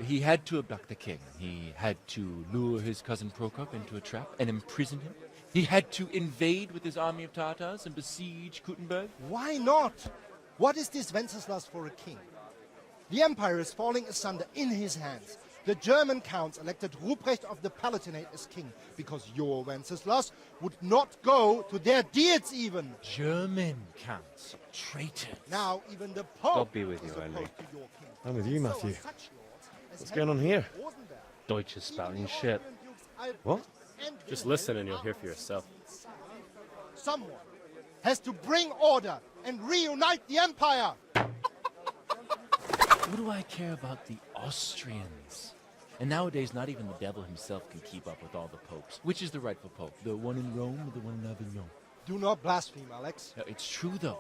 He had to abduct the king. He had to lure his cousin Prokop into a trap and imprison him. He had to invade with his army of Tatars and besiege Kuttenberg. Why not? What is this Wenceslas for a king? The empire is falling asunder in his hands. The German counts elected Ruprecht of the Palatinate as king because your Wenceslas would not go to their deeds even. German counts, traitors. Now even the Pope God be with you, is Henry. opposed to your king. I'm with you, So are Matthew. such lords as What's going on here? Rosenberg, Deutsch is spouting shit. What? and Just listen and you'll hear for yourself. Someone has to bring order and reunite the empire. What do I care about the Austrians? And nowadays, not even the devil himself can keep up with all the popes. Which is the rightful pope? The one in Rome or the one in Avignon? Do not blaspheme, Alex. No, it's true, though.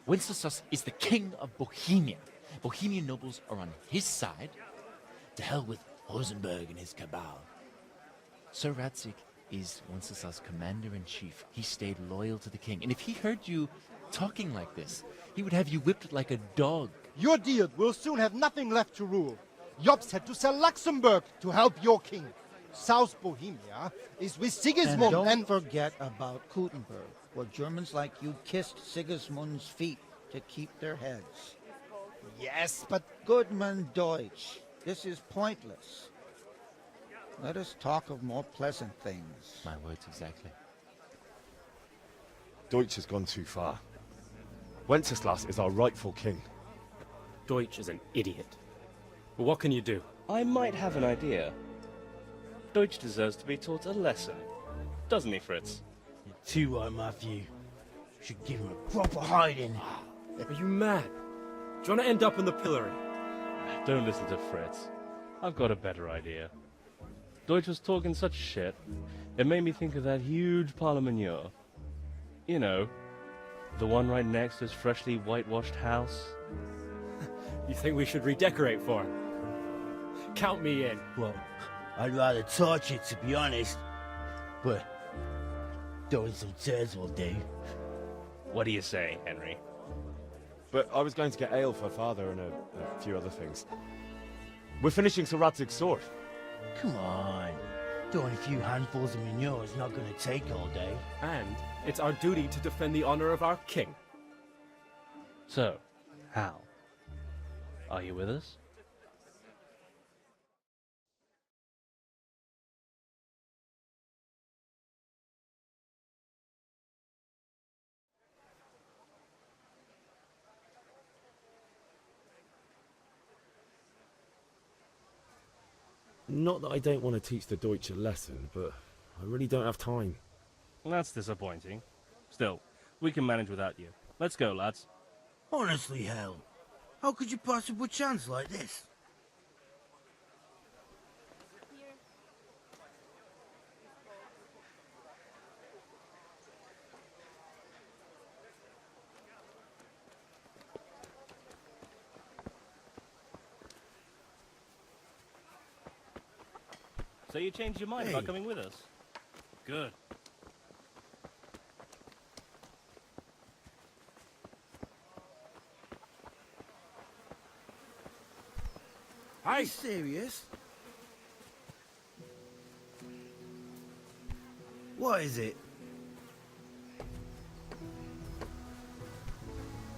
Wenceslas is the king of Bohemia. Bohemian nobles are on his side. To hell with Rosenberg and his cabal. Sir Radzik is Wenceslas' commander-in-chief. He stayed loyal to the king. And if he heard you talking like this, he would have you whipped like a dog. Your deal will soon have nothing left to rule. Jobst had to sell Luxembourg to help your king. South Bohemia is with Sigismund And don't forget about Kuttenberg, where Germans like you kissed Sigismund's feet to keep their heads. Yes, but Goodman Deutsch, this is pointless. Let us talk of more pleasant things. My words exactly. Deutsch has gone too far. Wenceslas is our rightful king. Deutsch is an idiot. But what can you do? I might have an idea. Deutsch deserves to be taught a lesson. Doesn't he, Fritz? You're too right, Matthew. Should give him a proper hiding. Are you mad? Do you want to end up in the pillory? Don't listen to Fritz. I've got a better idea. Deutsch was talking such shit, it made me think of that huge parliament. You know, the one right next to his freshly whitewashed house. You think we should redecorate for him? Count me in. Well, I'd rather torch it, to be honest. But throwing some tears will do. What do you say, Henry? But I was going to get ale for father and a few other things. We're finishing Sir Radzig's sword. Come on. Throwing a few handfuls of manure is not going to take all day. And it's our duty to defend the honor of our king. So, how? Are you with us? Not that I don't want to teach the Deutsch a lesson, but I really don't have time. That's disappointing. Still, we can manage without you. Let's go, lads. Honestly, hell. How could you possibly chance like this? So you changed your mind about coming with us? Good. Are you serious? What is it?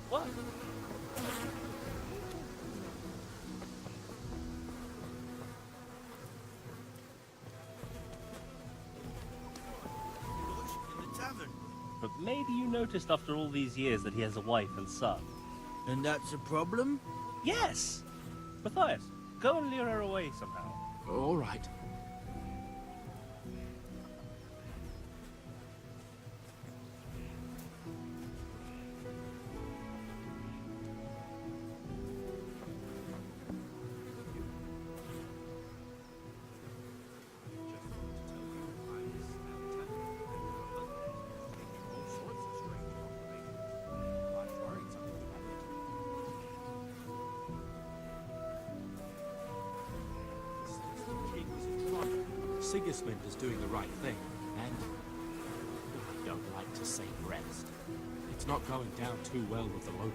What? In the tavern. But maybe you noticed after all these years that he has a wife and son. And that's a problem? Yes! Matthias, go and lure her away somehow. All right. Sigismund is doing the right thing, and I don't like to say rest. It's not going down too well with the locals.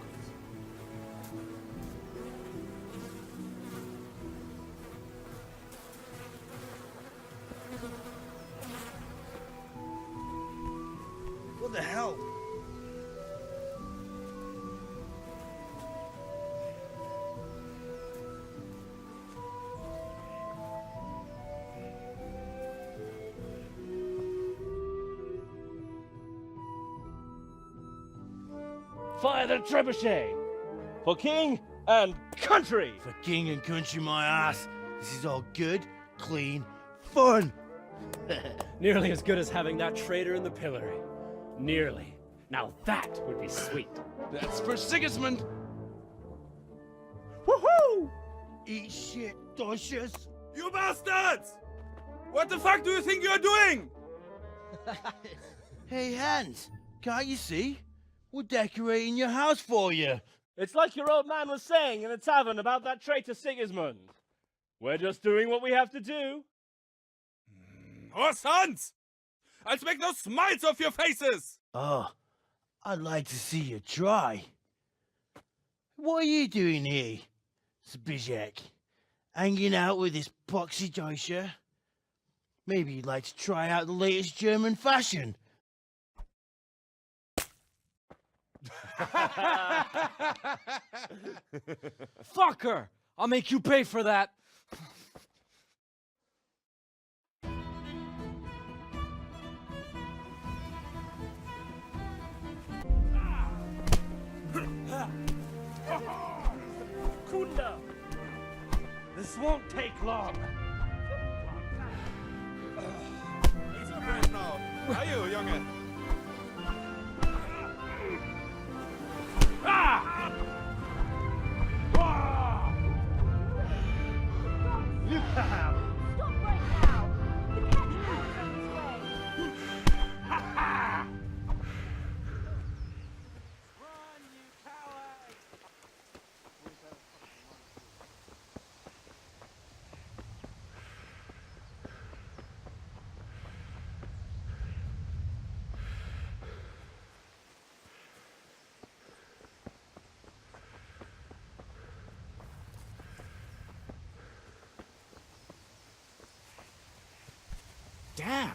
What the hell? Fire the trebuchet! For king and country! For king and country, my ass. This is all good, clean, fun. Nearly as good as having that traitor in the pillory. Nearly. Now that would be sweet. That's for Sigismund! Woohoo! Eat shit, Dodgers. You bastards! What the fuck do you think you're doing? Hey, Hans, can't you see? We're decorating your house for you. It's like your old man was saying in the tavern about that traitor Sigismund. We're just doing what we have to do. Oh, sons! I'll make no smiles off your faces! Oh, I'd like to see you try. What are you doing here, Zbigniew? Hanging out with this poxy Deutscher? Maybe you'd like to try out the latest German fashion. Fucker! I'll make you pay for that! Kunda! This won't take long. He's afraid now. Are you, Junge? Ah! Ah! You have. Stop right now! The catch is on its way! Ha ha! Damn!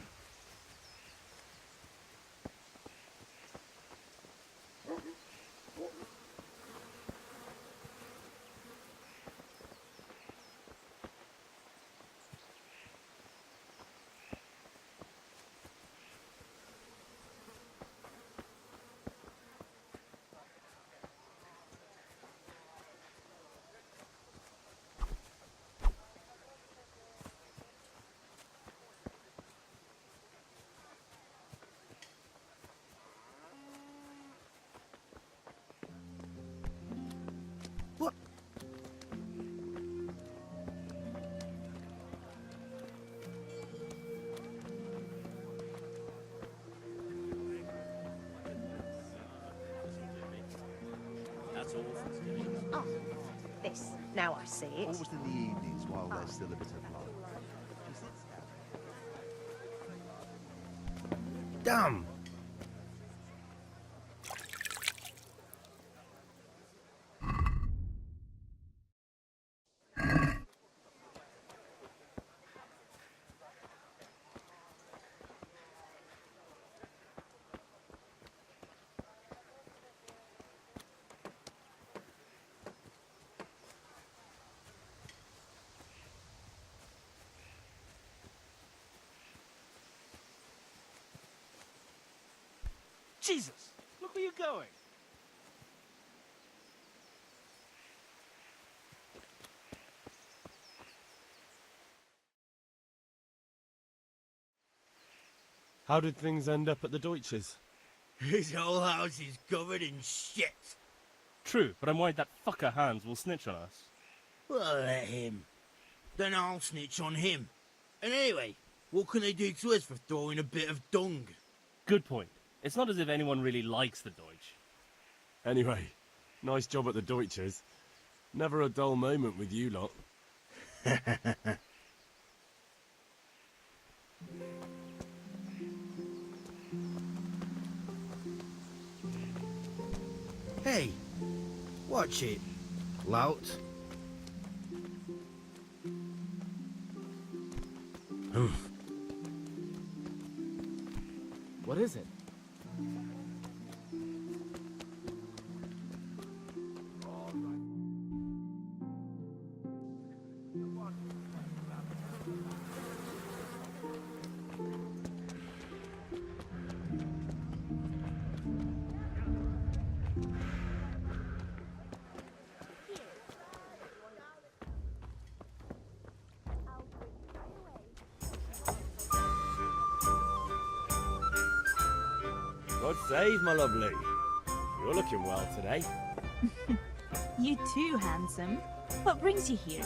What? Ah, this. Now I see it. Almost in the evenings while there's still a bit of light. Damn. Jesus! Look where you're going! How did things end up at the Deutsches? His whole house is covered in shit. True, but I'm worried that fucker Hans will snitch on us. Well, let him. Then I'll snitch on him. And anyway, what can they do to us for throwing a bit of dung? Good point. It's not as if anyone really likes the Deutsch. Anyway, nice job at the Deutsches. Never a dull moment with you lot. Hey, watch it, lout. What is it? God save, my lovely. You're looking well today. You too, handsome. What brings you here?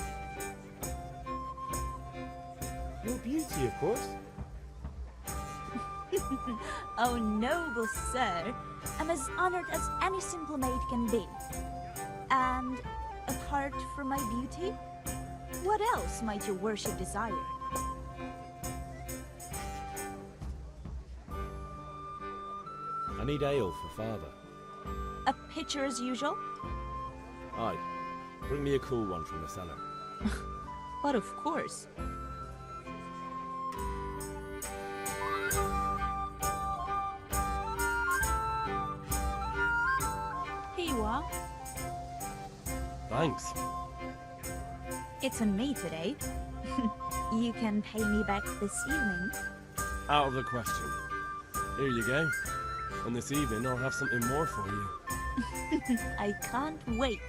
Your beauty, of course. Oh, noble sir. I'm as honored as any simple maid can be. And apart from my beauty, what else might your worship desire? I need ale for father. A pitcher as usual? Aye. Bring me a cool one from the cellar. But of course. Here you are. Thanks. It's on me today. You can pay me back this evening. Out of the question. Here you go. And this evening I'll have something more for you. I can't wait.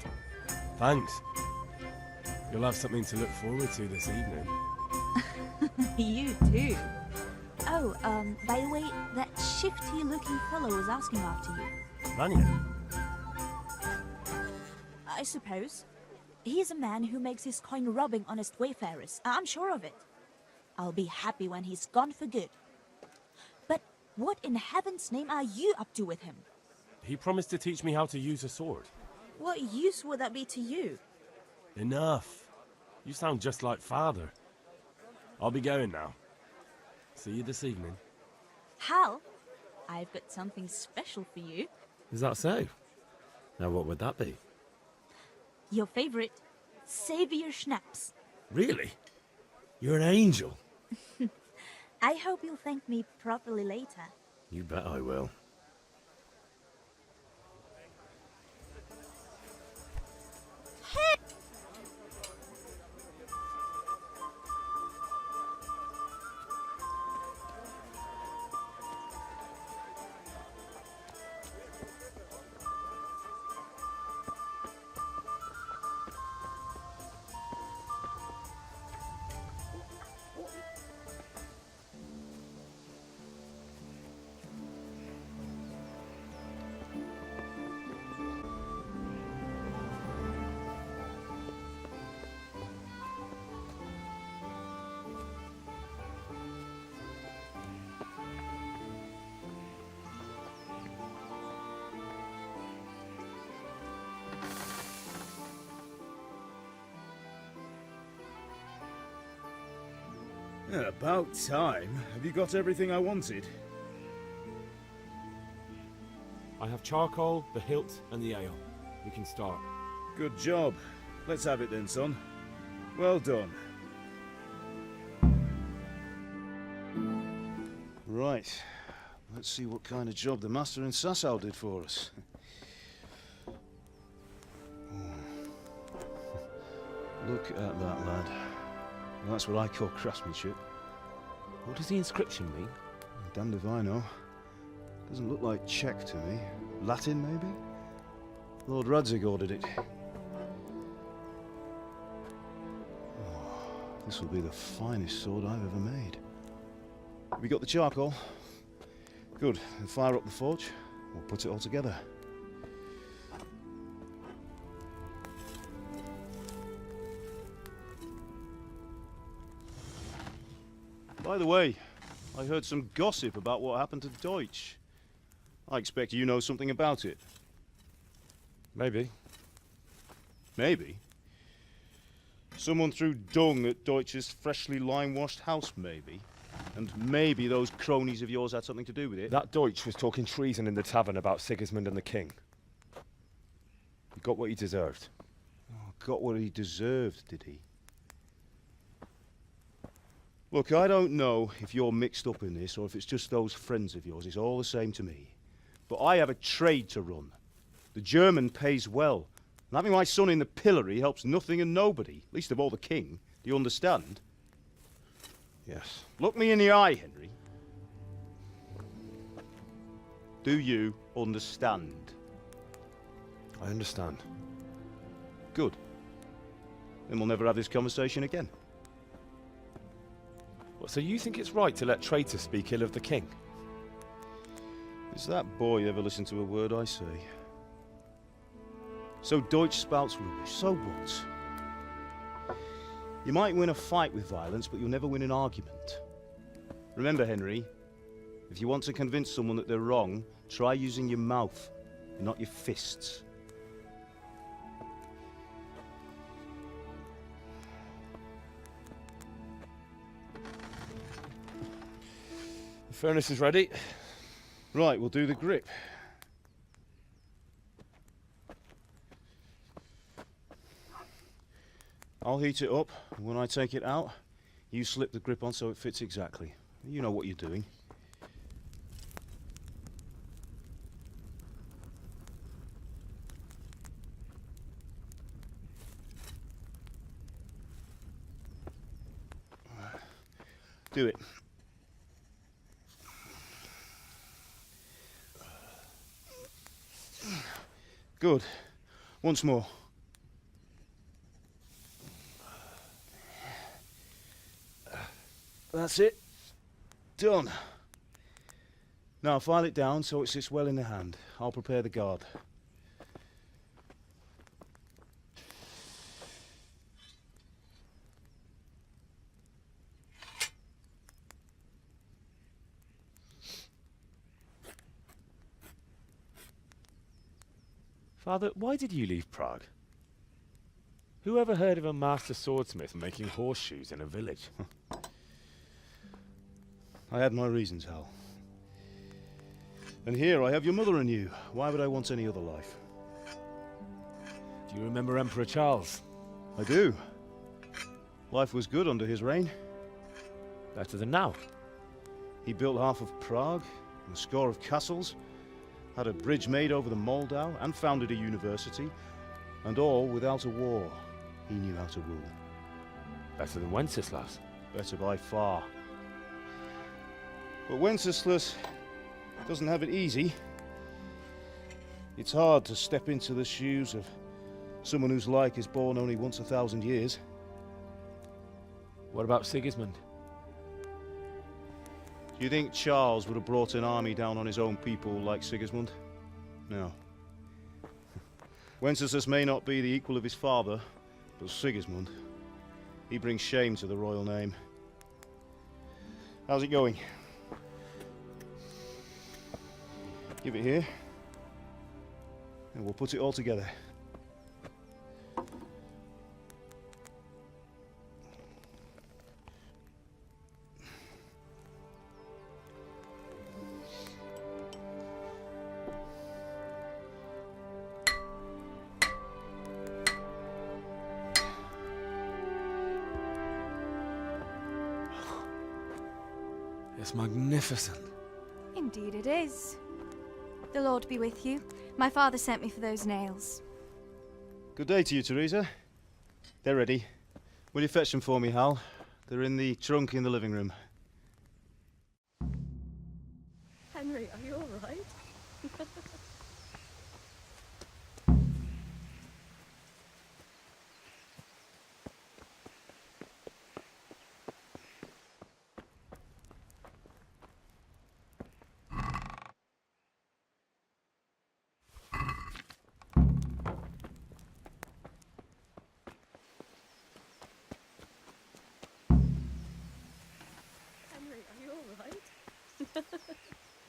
Thanks. You'll have something to look forward to this evening. You too. Oh, by the way, that shifty-looking fellow was asking after you. Mannion? I suppose. He's a man who makes his coin robbing honest wayfarers. I'm sure of it. I'll be happy when he's gone for good. But what in heaven's name are you up to with him? He promised to teach me how to use a sword. What use would that be to you? Enough. You sound just like father. I'll be going now. See you this evening. Hal, I've got something special for you. Is that so? Now what would that be? Your favorite, Savior Schnapps. Really? You're an angel. I hope you'll thank me properly later. You bet I will. About time. Have you got everything I wanted? I have charcoal, the hilt, and the ale. We can start. Good job. Let's have it then, son. Well done. Right. Let's see what kind of job the master in Sasau did for us. Look at that, lad. That's what I call craftsmanship. What does the inscription mean? Damned if I know. Doesn't look like Czech to me. Latin, maybe? Lord Radzig ordered it. Oh, this will be the finest sword I've ever made. Have you got the charcoal? Good. Then fire up the forge. We'll put it all together. By the way, I heard some gossip about what happened to Deutsch. I expect you know something about it. Maybe. Maybe? Someone threw dung at Deutsch's freshly lime-washed house, maybe? And maybe those cronies of yours had something to do with it? That Deutsch was talking treason in the tavern about Sigismund and the king. He got what he deserved. Oh, got what he deserved, did he? Look, I don't know if you're mixed up in this or if it's just those friends of yours. It's all the same to me. But I have a trade to run. The German pays well. And having my son in the pillory helps nothing and nobody, least of all the king. Do you understand? Yes. Look me in the eye, Henry. Do you understand? I understand. Good. Then we'll never have this conversation again. What, so you think it's right to let traitors speak ill of the king? Does that boy ever listen to a word I say? So Deutsch spouts rubbish, so what? You might win a fight with violence, but you'll never win an argument. Remember, Henry, if you want to convince someone that they're wrong, try using your mouth, and not your fists. The furnace is ready. Right, we'll do the grip. I'll heat it up, and when I take it out, you slip the grip on so it fits exactly. You know what you're doing. Do it. Good. Once more. That's it. Done. Now file it down so it sits well in the hand. I'll prepare the guard. Father, why did you leave Prague? Who ever heard of a master swordsmith making horseshoes in a village? I had my reasons, Hal. And here I have your mother and you. Why would I want any other life? Do you remember Emperor Charles? I do. Life was good under his reign. Better than now. He built half of Prague, and a score of castles, had a bridge made over the Moldau, and founded a university, and all without a war. He knew how to rule. Better than Wenceslas. Better by far. But Wenceslas doesn't have it easy. It's hard to step into the shoes of someone whose like is born only once 1,000 years. What about Sigismund? Do you think Charles would have brought an army down on his own people like Sigismund? No. Wenceslas may not be the equal of his father, but Sigismund, he brings shame to the royal name. How's it going? Give it here, and we'll put it all together. It's magnificent. Indeed it is. The Lord be with you. My father sent me for those nails. Good day to you, Teresa. They're ready. Will you fetch them for me, Hal? They're in the trunk in the living room. Henry, are you all right?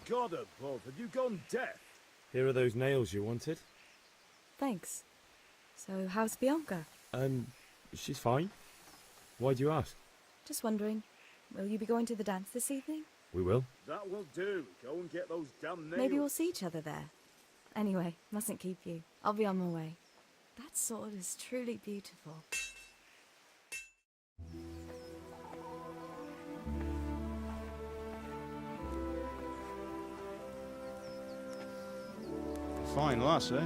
God above, have you gone deaf? Here are those nails you wanted. Thanks. So, how's Bianca? She's fine. Why do you ask? Just wondering, will you be going to the dance this evening? We will. That will do. Go and get those damn nails. Maybe we'll see each other there. Anyway, mustn't keep you. I'll be on my way. That sword is truly beautiful. Fine lass, eh?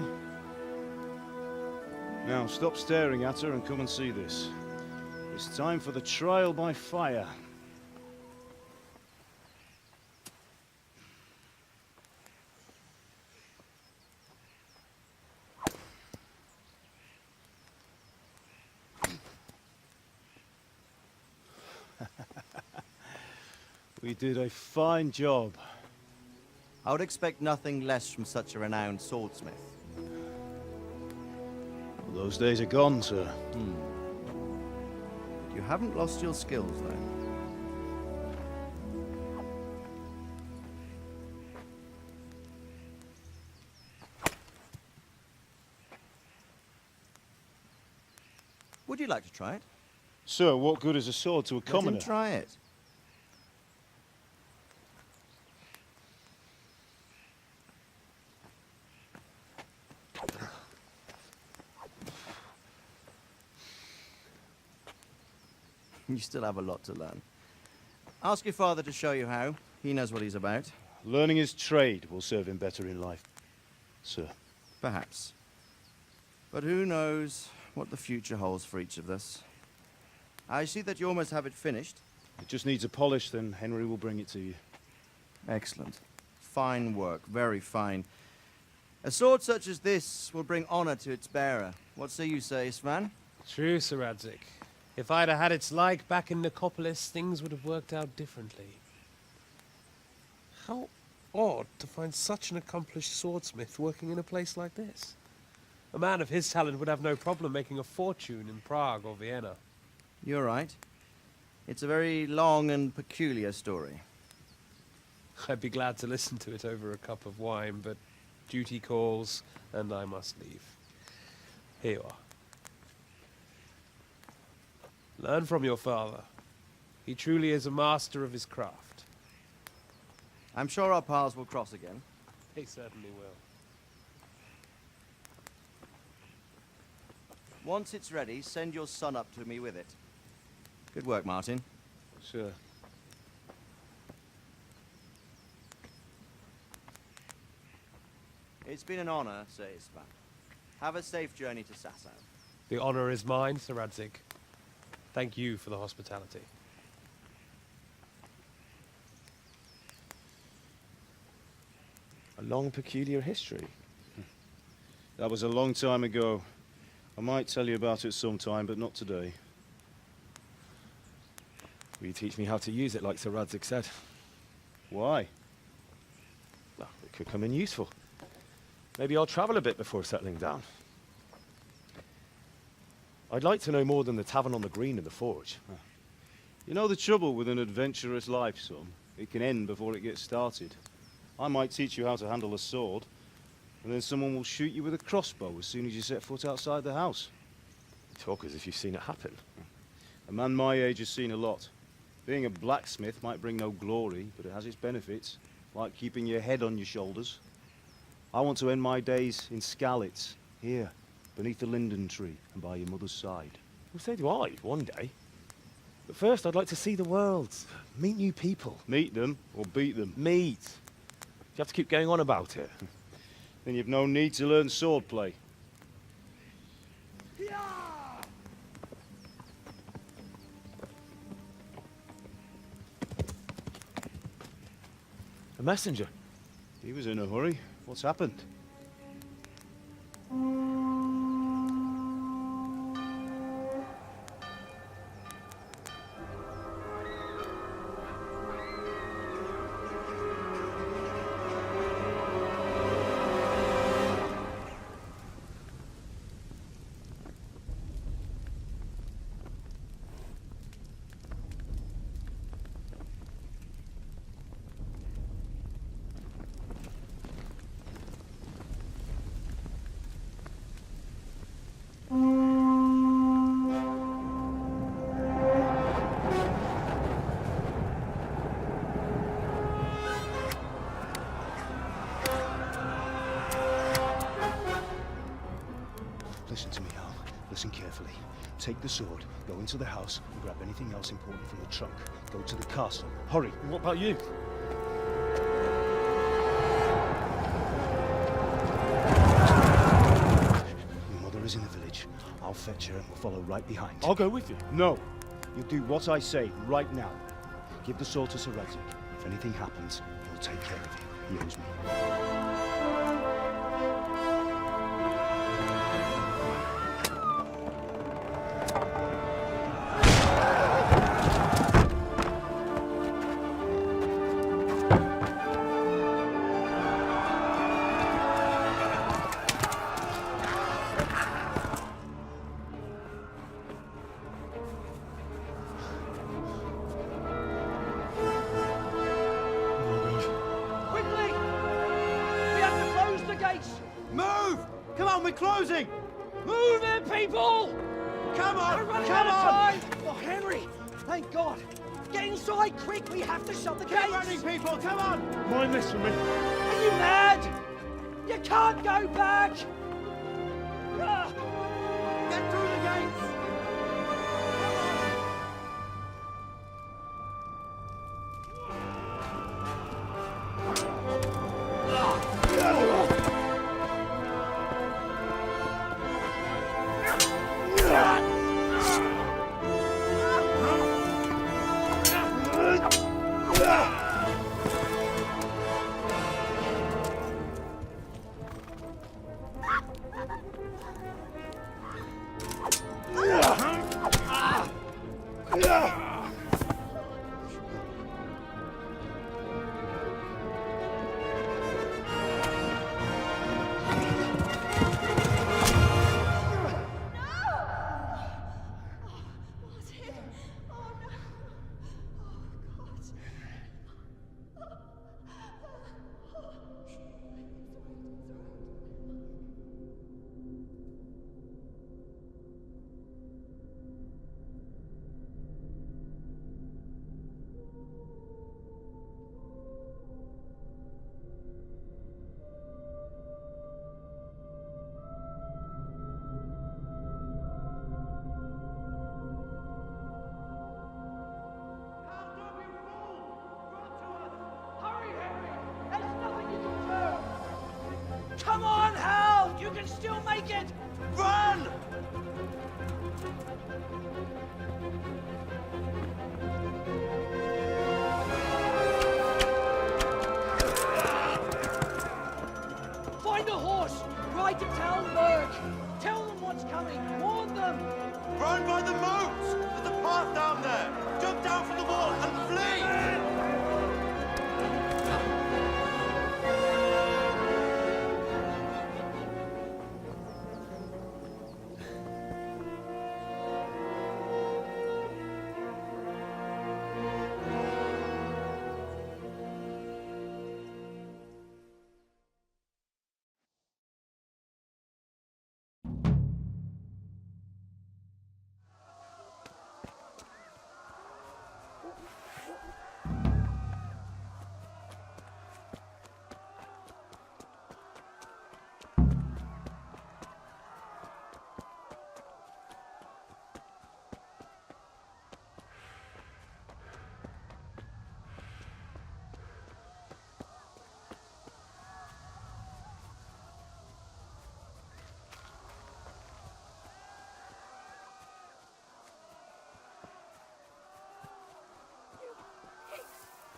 Now, stop staring at her and come and see this. It's time for the trial by fire. We did a fine job. I would expect nothing less from such a renowned swordsmith. Those days are gone, sir. You haven't lost your skills, though. Would you like to try it? Sir, what good is a sword to a commoner? Let him try it. You still have a lot to learn. Ask your father to show you how. He knows what he's about. Learning his trade will serve him better in life, sir. Perhaps. But who knows what the future holds for each of us. I see that you almost have it finished. It just needs a polish, then Henry will bring it to you. Excellent. Fine work, very fine. A sword such as this will bring honor to its bearer. What say you, Sir Istvan? True, Sir Radzik. If I'd have had its like back in Nicopolis, things would have worked out differently. How odd to find such an accomplished swordsmith working in a place like this. A man of his talent would have no problem making a fortune in Prague or Vienna. You're right. It's a very long and peculiar story. I'd be glad to listen to it over a cup of wine, but duty calls, and I must leave. Here you are. Learn from your father. He truly is a master of his craft. I'm sure our paths will cross again. They certainly will. Once it's ready, send your son up to me with it. Good work, Martin. Sir. It's been an honor, Sir Istvan. Have a safe journey to Sasau. The honor is mine, Sir Radzik. Thank you for the hospitality. A long, peculiar history. That was a long time ago. I might tell you about it sometime, but not today. Will you teach me how to use it like Sir Radzik said? Why? Well, it could come in useful. Maybe I'll travel a bit before settling down. I'd like to know more than the tavern on the green and the forge. You know the trouble with an adventurous life, son? It can end before it gets started. I might teach you how to handle a sword, and then someone will shoot you with a crossbow as soon as you set foot outside the house. You talk as if you've seen it happen. A man my age has seen a lot. Being a blacksmith might bring no glory, but it has its benefits, like keeping your head on your shoulders. I want to end my days in Skalitz, here, beneath the linden tree and by your mother's side. Well, so do I, one day. But first, I'd like to see the world, meet new people. Meet them or beat them? Meet. You have to keep going on about it. Then you've no need to learn swordplay. A messenger. He was in a hurry. What's happened? Listen to me, Al. Listen carefully. Take the sword, go into the house, and grab anything else important from the trunk. Go to the castle. Hurry. And what about you? Your mother is in the village. I'll fetch her and we'll follow right behind. I'll go with you. No. You'll do what I say right now. Give the sword to Sir Radzik. If anything happens, he'll take care of you. He owes me. Quickly! We have to close the gates! Move! Come on, we're closing! Move it, people! Come on! We're running Come out of on! time! Oh, Henry! Thank God! Get inside, quick! We have to shut the gates! Keep running, people! Come on! Mind this for me. Are you mad? You can't go back! Ah! Get through the gates! Come on, Hal! You can still make it! Run! Find a horse! Ride to Talmberg! Tell them what's coming! Warn them! Run by the moat! There's a path down there! Jump down from the wall and flee!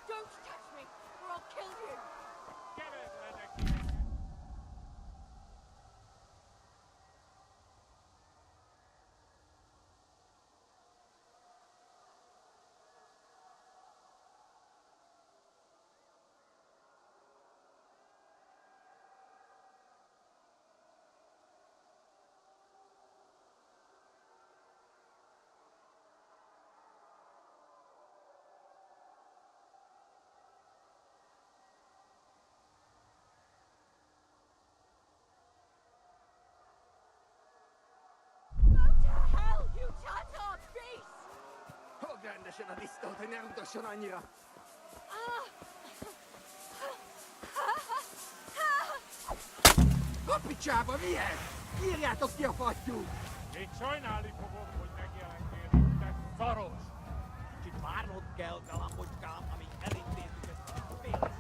Don't touch me, or I'll kill you! Picsába, mihez? Írjátok ki a fattyút! Még sajnálni fogom, hogy megjelentél, te szaros! Kicsit várnod kell, galambocskám, amíg elintézzük ezt a fél.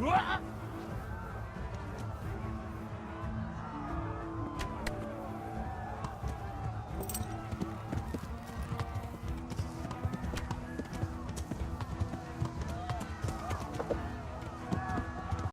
Wah!